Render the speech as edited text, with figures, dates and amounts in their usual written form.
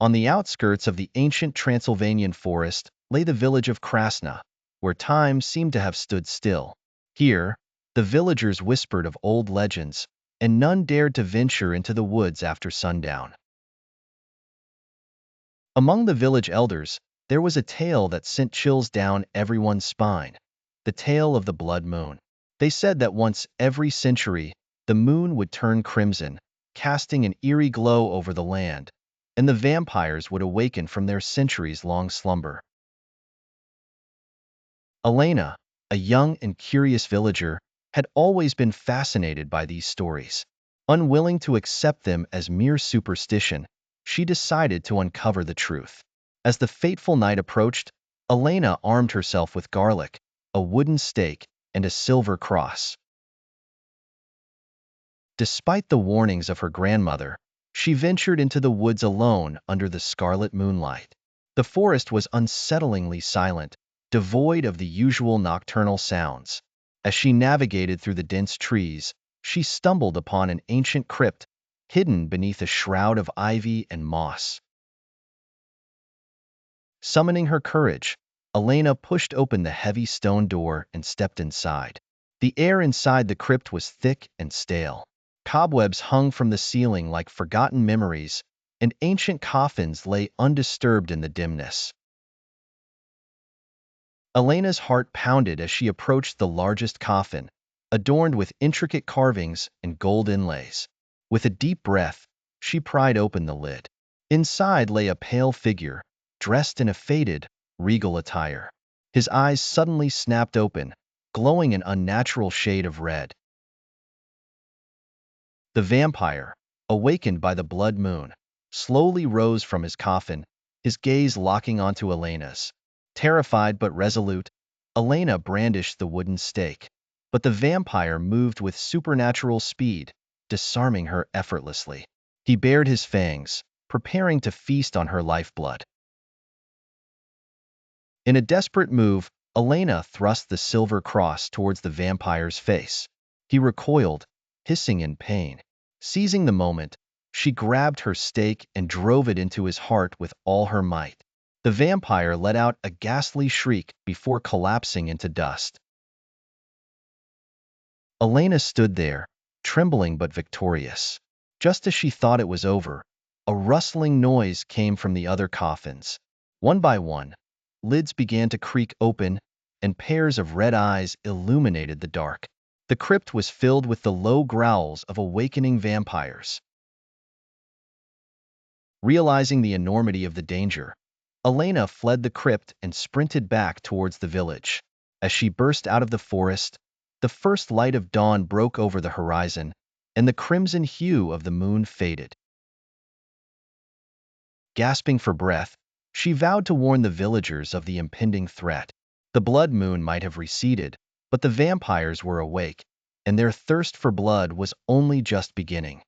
On the outskirts of the ancient Transylvanian forest lay the village of Krasna, where time seemed to have stood still. Here, the villagers whispered of old legends, and none dared to venture into the woods after sundown. Among the village elders, there was a tale that sent chills down everyone's spine, the tale of the blood moon. They said that once every century, the moon would turn crimson, casting an eerie glow over the land, and the vampires would awaken from their centuries-long slumber. Elena, a young and curious villager, had always been fascinated by these stories. Unwilling to accept them as mere superstition, she decided to uncover the truth. As the fateful night approached, Elena armed herself with garlic, a wooden stake, and a silver cross. Despite the warnings of her grandmother, she ventured into the woods alone under the scarlet moonlight. The forest was unsettlingly silent, devoid of the usual nocturnal sounds. As she navigated through the dense trees, she stumbled upon an ancient crypt, hidden beneath a shroud of ivy and moss. Summoning her courage, Elena pushed open the heavy stone door and stepped inside. The air inside the crypt was thick and stale. Cobwebs hung from the ceiling like forgotten memories, and ancient coffins lay undisturbed in the dimness. Elena's heart pounded as she approached the largest coffin, adorned with intricate carvings and gold inlays. With a deep breath, she pried open the lid. Inside lay a pale figure, dressed in a faded, regal attire. His eyes suddenly snapped open, glowing an unnatural shade of red. The vampire, awakened by the blood moon, slowly rose from his coffin, his gaze locking onto Elena's. Terrified but resolute, Elena brandished the wooden stake. But the vampire moved with supernatural speed, disarming her effortlessly. He bared his fangs, preparing to feast on her lifeblood. In a desperate move, Elena thrust the silver cross towards the vampire's face. He recoiled, hissing in pain. Seizing the moment, she grabbed her stake and drove it into his heart with all her might. The vampire let out a ghastly shriek before collapsing into dust. Elena stood there, trembling but victorious. Just as she thought it was over, a rustling noise came from the other coffins. One by one, lids began to creak open, and pairs of red eyes illuminated the dark. The crypt was filled with the low growls of awakening vampires. Realizing the enormity of the danger, Elena fled the crypt and sprinted back towards the village. As she burst out of the forest, the first light of dawn broke over the horizon, and the crimson hue of the moon faded. Gasping for breath, she vowed to warn the villagers of the impending threat. The blood moon might have receded, but the vampires were awake, and their thirst for blood was only just beginning.